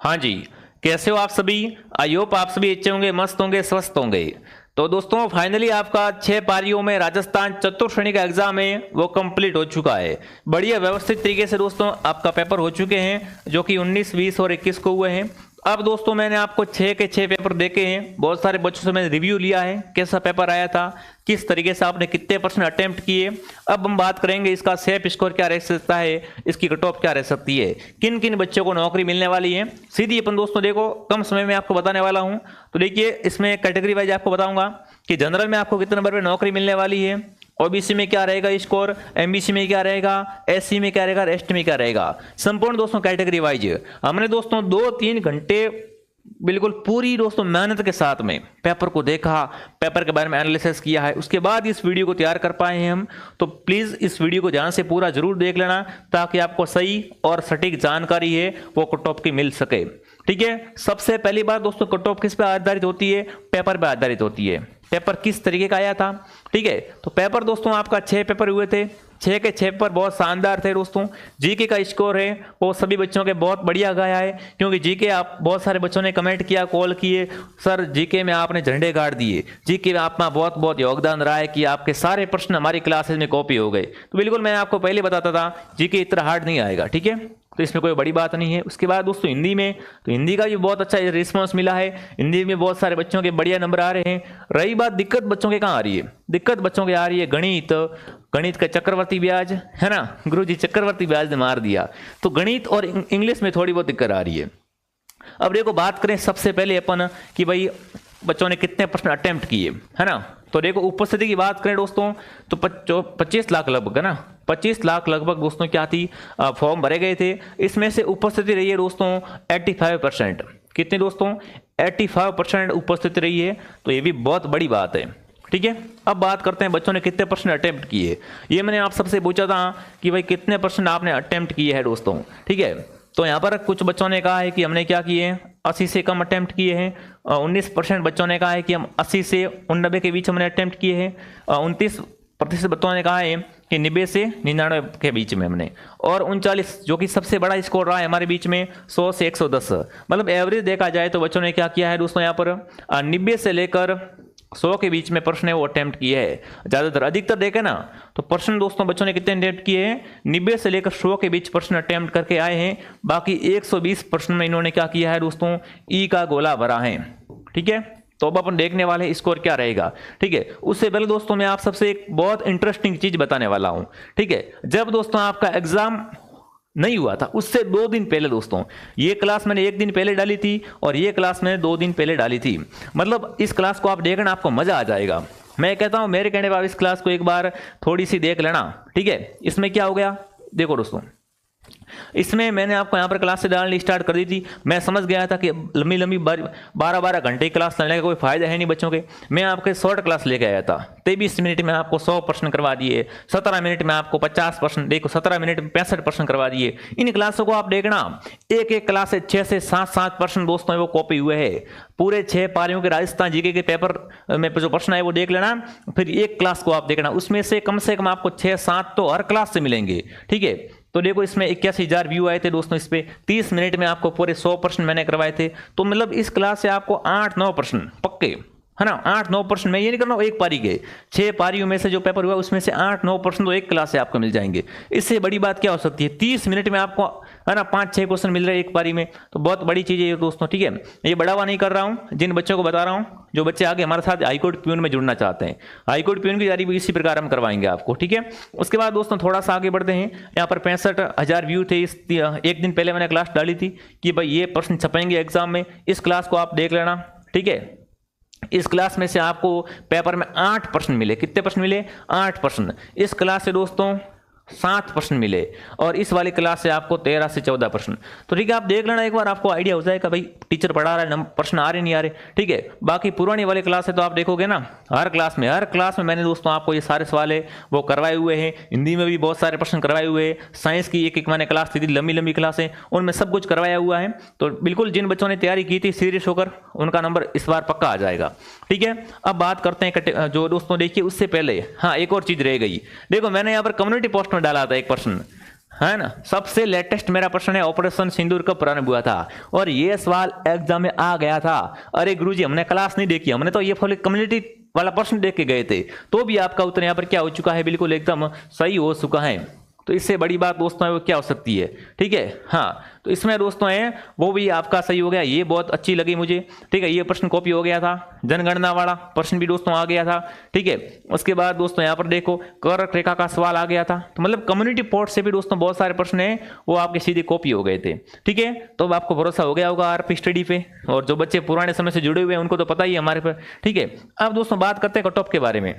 हाँ जी, कैसे हो आप सभी। आई होप आप सभी अच्छे होंगे, मस्त होंगे, स्वस्थ होंगे। तो दोस्तों फाइनली आपका 6 पारियों में राजस्थान चतुर्थ श्रेणी का एग्जाम है वो कंप्लीट हो चुका है। बढ़िया व्यवस्थित तरीके से दोस्तों आपका पेपर हो चुके हैं, जो कि 19, 20 और 21 को हुए हैं। अब दोस्तों मैंने आपको 6 के 6 पेपर देखे हैं। बहुत सारे बच्चों से मैंने रिव्यू लिया है, कैसा पेपर आया था, किस तरीके से आपने कितने परसेंट अटेम्प्ट किए। अब हम बात करेंगे इसका सेफ स्कोर क्या रह सकता है, इसकी कट ऑफ क्या रह सकती है, किन किन बच्चों को नौकरी मिलने वाली है। सीधी अपन दोस्तों देखो कम समय में आपको बताने वाला हूं। तो देखिए इसमें कैटेगरी वाइज आपको बताऊंगा कि जनरल में आपको कितने नंबर पे नौकरी मिलने वाली है, ओबीसी में क्या रहेगा स्कोर, एमबीसी में क्या रहेगा, एससी में क्या रहेगा, एसटी में क्या रहेगा। संपूर्ण दोस्तों कैटेगरी वाइज हमने दोस्तों 2-3 घंटे बिल्कुल पूरी दोस्तों मेहनत के साथ में पेपर को देखा, पेपर के बारे में एनालिसिस किया है, उसके बाद इस वीडियो को तैयार कर पाए हैं हम। तो प्लीज इस वीडियो को ध्यान से पूरा जरूर देख लेना, ताकि आपको सही और सटीक जानकारी है वो कट ऑफ की मिल सके। ठीक है, सबसे पहली बात दोस्तों कट ऑफ किस पे आधारित होती है, पेपर पे आधारित होती है। पेपर किस तरीके का आया था, ठीक है। तो पेपर दोस्तों आपका 6 पेपर हुए थे, 6 के 6 पेपर बहुत शानदार थे दोस्तों। जीके का स्कोर है वो सभी बच्चों के बहुत बढ़िया गया है, क्योंकि जीके आप बहुत सारे बच्चों ने कमेंट किया, कॉल किए, सर जीके में आपने झंडे गाड़ दिए, जीके में आपका बहुत बहुत योगदान रहा है कि आपके सारे प्रश्न हमारी क्लासेज में कॉपी हो गए। तो बिल्कुल मैं आपको पहले बताता था जीके इतना हार्ड नहीं आएगा, ठीक है, तो इसमें कोई बड़ी बात नहीं है। उसके बाद दोस्तों हिंदी में, तो हिंदी का भी बहुत अच्छा रिस्पांस मिला है, हिंदी में बहुत सारे बच्चों के बढ़िया नंबर आ रहे हैं। रही बात दिक्कत बच्चों के कहाँ आ रही है, दिक्कत बच्चों के आ रही है गणित, गणित का चक्रवर्ती ब्याज है ना, गुरुजी चक्रवर्ती ब्याज ने मार दिया, तो गणित और इंग्लिश में थोड़ी बहुत दिक्कत आ रही है। अब देखो बात करें सबसे पहले अपन कि भाई बच्चों ने कितने प्रश्न अटेम्प्ट किए, है ना। तो देखो उपस्थिति की बात करें दोस्तों तो 25 लाख लगभग, है ना, 25 लाख लगभग दोस्तों क्या थी, फॉर्म भरे गए थे। इसमें से उपस्थिति रही है दोस्तों 85%। कितने दोस्तों, 85% उपस्थिति रही है, तो ये भी बहुत बड़ी बात है। ठीक है, अब बात करते हैं बच्चों ने कितने परसेंट अटेम्प्ट किए। ये मैंने आप सबसे पूछा था कि भाई कितने परसेंट आपने अटेम्प्ट किए हैं दोस्तों, ठीक है। तो यहाँ पर कुछ बच्चों ने कहा है कि हमने क्या किए हैं, 80 से कम अटेम्प्ट किए हैं। 19% बच्चों ने कहा है कि हम 80 से 89 के बीच हमने अटेम्प्ट किए हैं। 29% बच्चों ने कहा है कि 90 से 99 के बीच में हमने, और 39 जो कि सबसे बड़ा स्कोर रहा है हमारे बीच में 100 से 110, मतलब एवरेज देखा जाए तो बच्चों ने क्या किया है दोस्तों, यहाँ पर 90 से लेकर 100 के बीच में प्रश्न है वो अटेम्प्ट किए है। ज्यादातर अधिकतर देखे ना तो प्रश्न दोस्तों बच्चों ने कितने अटेम्प्ट किए हैं, 90 से लेकर 100 के बीच प्रश्न अटेम्प्ट करके आए हैं। बाकी 120 प्रश्न में इन्होंने क्या किया है दोस्तों, ई का गोला भरा है। ठीक है, तो अब अपन देखने वाले हैं स्कोर क्या रहेगा। ठीक है, उससे पहले दोस्तों मैं आप सबसे एक बहुत इंटरेस्टिंग चीज बताने वाला हूं। ठीक है, जब दोस्तों आपका एग्जाम नहीं हुआ था उससे 2 दिन पहले दोस्तों, ये क्लास मैंने 1 दिन पहले डाली थी और ये क्लास मैंने 2 दिन पहले डाली थी। मतलब इस क्लास को आप देखना आपको मजा आ जाएगा। मैं कहता हूं मेरे कहने पर इस क्लास को एक बार थोड़ी सी देख लेना। ठीक है, इसमें क्या हो गया देखो दोस्तों, इसमें मैंने आपको यहाँ पर क्लास से डालनी स्टार्ट कर दी थी। मैं समझ गया था कि लंबी लंबी 12-12 घंटे की क्लास लेने का कोई फायदा है नहीं बच्चों के। मैं आपके शॉर्ट क्लास लेके आया था, 23 मिनट में आपको 100 प्रश्न करवा दिए, 17 मिनट में आपको 50 प्रश्न, देखो 17 मिनट में 65 प्रश्न करवा दिए। इन क्लासों को आप देखना, एक एक क्लास से 6 से 7 प्रश्न दोस्तों वो कॉपी हुए है। पूरे 6 पारियों के राजस्थान जीके के पेपर में जो प्रश्न है वो देख लेना, फिर एक क्लास को आप देखना, उसमें से कम आपको 6-7 तो हर क्लास से मिलेंगे। ठीक है, तो देखो इसमें 81,000 व्यू आए थे दोस्तों, इस पे 30 मिनट में आपको पूरे 100 प्रश्न मैंने करवाए थे। तो मतलब इस क्लास से आपको 8-9 प्रश्न पक्के, है ना, 8-9 प्रश्न, मैं ये नहीं कर रहा हूँ एक पारी के, 6 पारियों में से जो पेपर हुआ उसमें से 8-9 प्रश्न तो एक क्लास से आपको मिल जाएंगे। इससे बड़ी बात क्या हो सकती है, 30 मिनट में आपको, है ना, 5-6 क्वेश्चन मिल रहे हैं एक पारी में, तो बहुत बड़ी चीज है दोस्तों। ठीक है, ये बढ़ावा नहीं कर रहा हूँ, जिन बच्चों को बता रहा हूँ, जो बच्चे आगे हमारे साथ हाईकोर्ट प्यून में जुड़ना चाहते हैं, हाईकोर्ट प्यून की तैयारी भी इसी प्रकार हम करवाएंगे आपको। ठीक है, उसके बाद दोस्तों थोड़ा सा आगे बढ़ते हैं। यहाँ पर 65,000 व्यू थे। इस 1 दिन पहले मैंने क्लास डाली थी कि भाई ये प्रश्न छपेंगे एग्जाम में, इस क्लास को आप देख लेना। ठीक है, इस क्लास में से आपको पेपर में 8 प्रश्न मिले। कितने प्रश्न मिले, 8 प्रश्न। इस क्लास से दोस्तों 7 प्रश्न मिले, और इस वाली क्लास से आपको 13 से 14 प्रश्न। तो ठीक है, आप देख लेना एक बार, आपको आइडिया हो जाएगा भाई टीचर पढ़ा रहा है, प्रश्न आ रहे नहीं आ रहे। ठीक है, बाकी पुरानी वाली क्लास है तो आप देखोगे ना, हर क्लास में मैंने दोस्तों आपको ये सारे सवाल है वो करवाए हुए हैं। हिंदी में भी बहुत सारे प्रश्न करवाए हुए हैं, साइंस की एक मैंने क्लास थी, लंबी लंबी क्लास है, उनमें सब कुछ करवाया हुआ है। तो बिल्कुल जिन बच्चों ने तैयारी की थी सीरियस होकर, उनका नंबर इस बार पक्का आ जाएगा। ठीक है, अब बात करते हैं जो दोस्तों देखिए उससे पहले, हाँ एक और चीज रह गई। देखो मैंने यहाँ पर कम्युनिटी पोस्ट में डाला था एक प्रश्न, है ना। सबसे लेटेस्ट मेरा प्रश्न है, ऑपरेशन सिंदूर कब प्रारंभ हुआ था, और ये सवाल एग्जाम में आ गया था। अरे गुरुजी हमने क्लास नहीं देखी, हमने तो ये कम्युनिटी वाला प्रश्न देख के गए थे, तो भी आपका उत्तर यहाँ पर क्या हो चुका है, बिल्कुल एकदम सही हो चुका है। तो इससे बड़ी बात दोस्तों है वो क्या हो सकती है, ठीक है। हाँ, तो इसमें दोस्तों है वो भी आपका सही हो गया, ये बहुत अच्छी लगी मुझे, ठीक है। ये प्रश्न कॉपी हो गया था, जनगणना वाला प्रश्न भी दोस्तों आ गया था, ठीक है। उसके बाद दोस्तों यहाँ पर देखो कर्क रेखा का सवाल आ गया था, तो मतलब कम्युनिटी पोर्ट से भी दोस्तों बहुत सारे प्रश्न है वो आपके सीधे कॉपी हो गए थे, ठीक है। तो अब आपको भरोसा हो गया होगा आरपी स्टडी पे, और जो बच्चे पुराने समय से जुड़े हुए हैं उनको तो पता ही है हमारे पर, ठीक है। अब दोस्तों बात करते हैं कट ऑफ के बारे में।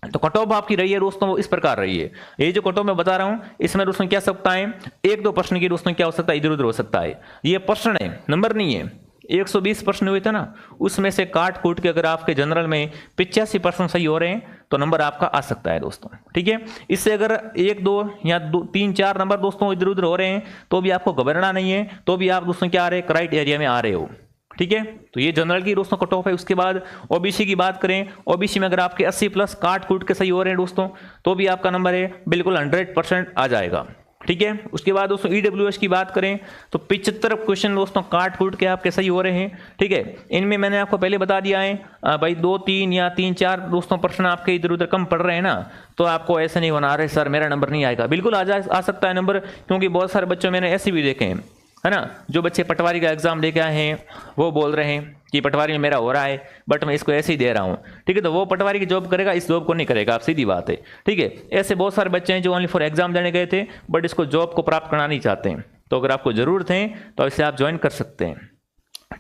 तो कट ऑफ आपकी रही है दोस्तों वो इस प्रकार रही है, ये जो कट ऑफ मैं बता रहा हूं इसमें दोस्तों क्या सकता है, एक दो प्रश्न की दोस्तों क्या हो सकता है, इधर उधर हो सकता है। ये प्रश्न है, नंबर नहीं है। 120 प्रश्न हुए थे ना, उसमें से काट कूट के अगर आपके जनरल में 85% सही हो रहे हैं तो नंबर आपका आ सकता है दोस्तों, ठीक है। इससे अगर एक दो या दो तीन चार नंबर दोस्तों इधर उधर हो रहे हैं तो भी आपको घबराना नहीं है, तो भी आप दोस्तों क्या आ रहे हैं, राइट एरिया में आ रहे हो, ठीक है। तो ये जनरल की दोस्तों कट ऑफ है। उसके बाद ओबीसी की बात करें, ओबीसी में अगर आपके 80 प्लस काट कूट के सही हो रहे हैं दोस्तों तो भी आपका नंबर है बिल्कुल 100% आ जाएगा, ठीक है। उसके बाद दोस्तों ईडब्ल्यूएस की बात करें तो 75 क्वेश्चन दोस्तों काट कूट के आपके सही हो रहे हैं, ठीक है। इनमें मैंने आपको पहले बता दिया है भाई 2-3 या 3-4 दोस्तों प्रश्न आपके इधर उधर कम पड़ रहे हैं ना, तो आपको ऐसे नहीं बना रहे सर मेरा नंबर नहीं आएगा, बिल्कुल आ सकता है नंबर, क्योंकि बहुत सारे बच्चों मैंने ऐसे भी देखे हैं, है ना। जो बच्चे पटवारी का एग्जाम लेके आए हैं वो बोल रहे हैं कि पटवारी में मेरा हो रहा है बट मैं इसको ऐसे ही दे रहा हूँ, ठीक है। तो वो पटवारी की जॉब करेगा, इस जॉब को नहीं करेगा, आप सीधी बात है, ठीक है। ऐसे बहुत सारे बच्चे हैं जो ओनली फॉर एग्जाम देने गए थे बट इसको जॉब को प्राप्त करना नहीं चाहते हैं, तो अगर आपको जरूरत है तो इसे आप ज्वाइन कर सकते हैं,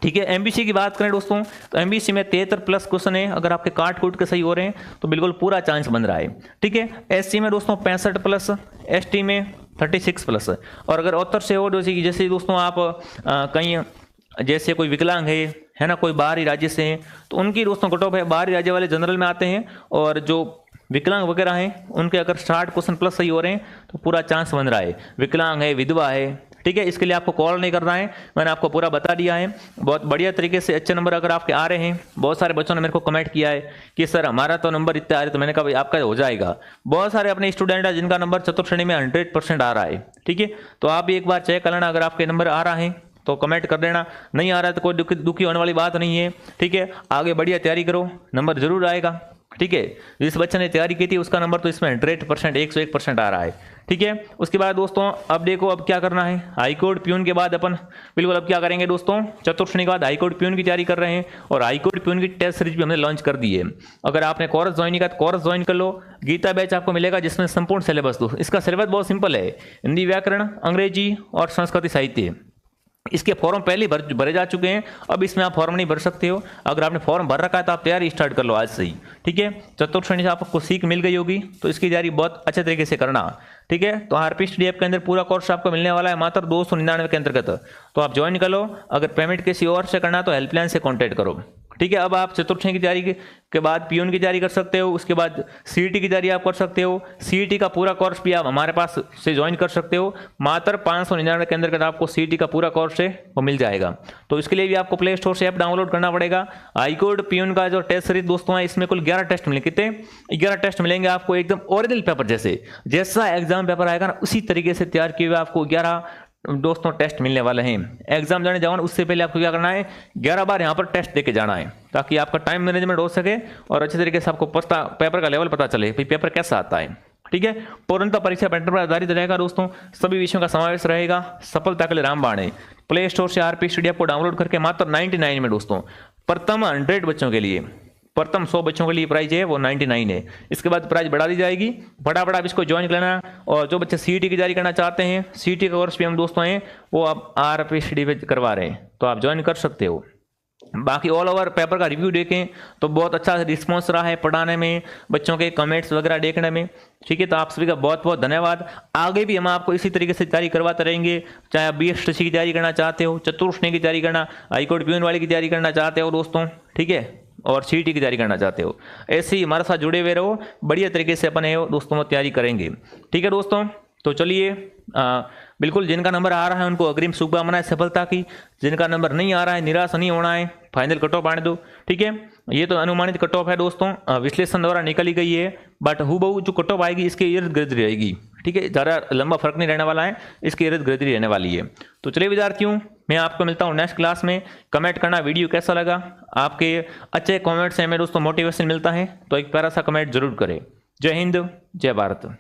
ठीक है। एमबीसी की बात करें दोस्तों तो एमबीसी में 73 प्लस क्वेश्चन है, अगर आपके काट कूट के सही हो रहे हैं तो बिल्कुल पूरा चांस बन रहा है, ठीक है। एससी में दोस्तों 65 प्लस, एसटी में 36 प्लस, और अगर उत्तर से हो जैसे दोस्तों आप कहीं जैसे कोई विकलांग है ना, कोई बाहरी राज्य से हैं तो उनकी दोस्तों कट ऑफ है, बाहरी राज्य वाले जनरल में आते हैं, और जो विकलांग वगैरह हैं उनके अगर 60 क्वेश्चन प्लस सही हो रहे हैं तो पूरा चांस बन रहा है। विकलांग है, विधवा है, ठीक है, इसके लिए आपको कॉल नहीं करना है, मैंने आपको पूरा बता दिया है। बहुत बढ़िया तरीके से अच्छे नंबर अगर आपके आ रहे हैं, बहुत सारे बच्चों ने मेरे को कमेंट किया है कि सर हमारा तो नंबर इतना आ रहे, तो मैंने कहा भाई आपका हो जाएगा। बहुत सारे अपने स्टूडेंट हैं जिनका नंबर चतुर्थ श्रेणी में 100% आ रहा है, ठीक है। तो आप भी एक बार चेक कर लेना, अगर आपके नंबर आ रहा है तो कमेंट कर देना, नहीं आ रहा है तो कोई दुखी होने वाली बात नहीं है, ठीक है। आगे बढ़िया तैयारी करो, नंबर जरूर आएगा, ठीक है। जिस बच्चे ने तैयारी की थी उसका नंबर तो इसमें 100% 101% आ रहा है, ठीक है। उसके बाद दोस्तों अब देखो अब क्या करना है, हाईकोर्ट प्यून के बाद अपन बिल्कुल अब क्या करेंगे दोस्तों, चतुर्थ श्रेणी के बाद हाईकोर्ट प्यून की तैयारी कर रहे हैं, और हाईकोर्ट प्यून की टेस्ट सीरीज भी हमने लॉन्च कर दी है। अगर आपने कोर्स ज्वाइन किया तो कोर्स ज्वाइन कर लो, गीता बैच आपको मिलेगा जिसमें संपूर्ण सिलेबस दो, इसका सिलेबस बहुत सिंपल है, हिंदी व्याकरण, अंग्रेजी और संस्कृत साहित्य। इसके फॉर्म पहले भरे जा चुके हैं, अब इसमें आप फॉर्म नहीं भर सकते हो। अगर आपने फॉर्म भर रखा है तो आप तैयारी स्टार्ट कर लो आज से ही, ठीक है। चतुर्थ श्रेणी से आपको सीख मिल गई होगी तो इसकी तैयारी बहुत अच्छे तरीके से करना, ठीक है। तो आरपी स्टडी ऐप के अंदर पूरा कोर्स आपको मिलने वाला है मात्र 299 के अंतर्गत, तो आप ज्वाइन कर लो। अगर पेमेंट किसी और से करना तो हेल्पलाइन से कॉन्टैक्ट करो, ठीक है। अब आप चतुर्थ श्रेणी की तैयारी के बाद पीयून की तैयारी कर सकते हो, उसके बाद सीईटी की तैयारी आप कर सकते हो। सीईटी का पूरा कोर्स भी आप हमारे पास से ज्वाइन कर सकते हो, मात्र 599 के अंतर्गत आपको सीईटी का पूरा कोर्स है वो मिल जाएगा। तो इसके लिए भी आपको प्ले स्टोर से ऐप डाउनलोड करना पड़ेगा। हाईकोर्ट पीयून का जो टेस्ट सीरीज दोस्तों है इसमें कुल 11 टेस्ट मिलेंगे, कितने 11 टेस्ट मिलेंगे आपको, एकदम ओरिजिनल पेपर जैसा एग्जाम पेपर आएगा ना उसी तरीके से तैयार किए हुए आपको 11 दोस्तों टेस्ट मिलने वाले हैं। एग्जाम जाने जाओ उससे पहले आपको क्या करना है, 11 बार यहाँ पर टेस्ट देके जाना है ताकि आपका टाइम मैनेजमेंट हो सके और अच्छे तरीके से आपको पेपर का लेवल पता चले भाई पेपर कैसा आता है, ठीक है। पूर्णतः परीक्षा पैटर्न पर आधारित रहेगा दोस्तों, सभी विषयों का समावेश रहेगा। सफलता के लिए रामबाण है। प्ले स्टोर से आरपी स्टडी ऐप को डाउनलोड करके मात्र 99 में दोस्तों प्रथम 100 बच्चों के लिए, प्रथम 100 बच्चों के लिए प्राइज है वो 99 है। इसके बाद प्राइज बढ़ा दी जाएगी, फटाफट आप इसको ज्वाइन कर लेना। और जो बच्चे सीईटी की तैयारी करना चाहते हैं, सीईटी का कोर्स भी हम दोस्तों हैं वो आप आरपी स्टडी पे करवा रहे हैं, तो आप ज्वाइन कर सकते हो। बाकी ऑल ओवर पेपर का रिव्यू देखें तो बहुत अच्छा रिस्पॉन्स रहा है पढ़ाने में, बच्चों के कमेंट्स वगैरह देखने में, ठीक है। तो आप सभी का बहुत बहुत धन्यवाद। आगे भी हम आपको इसी तरीके से तैयारी करवाते रहेंगे, चाहे आप बीएसटीसी की तैयारी करना चाहते हो, चतुर्थ श्रेणी की तैयारी करना, हाईकोर्ट पीयून वाली की तैयारी करना चाहते हो दोस्तों, ठीक है, और सीईटी की तैयारी करना चाहते हो, ऐसे ही हमारे साथ जुड़े हुए रहो। बढ़िया तरीके से अपन दोस्तों तैयारी करेंगे, ठीक है दोस्तों। तो चलिए बिल्कुल जिनका नंबर आ रहा है उनको अग्रिम शुभकामनाएं सफलता की, जिनका नंबर नहीं आ रहा है निराश नहीं होना है, फाइनल कट ऑफ आने दो, ठीक है। ये तो अनुमानित कट ऑफ है दोस्तों, विश्लेषण द्वारा निकली गई है, बट हूबहू जो कट ऑफ आएगी इसके इर्द गिर्द रहेगी, ठीक है, ज़्यादा लंबा फर्क नहीं रहने वाला है, इसकी इर्द गिर्द रहने वाली है। तो चलिए विद्यार्थियों, मैं आपको मिलता हूँ नेक्स्ट क्लास में। कमेंट करना वीडियो कैसा लगा, आपके अच्छे कमेंट्स से हमें दोस्तों मोटिवेशन मिलता है, तो एक प्यारा सा कमेंट जरूर करें। जय हिंद, जय भारत।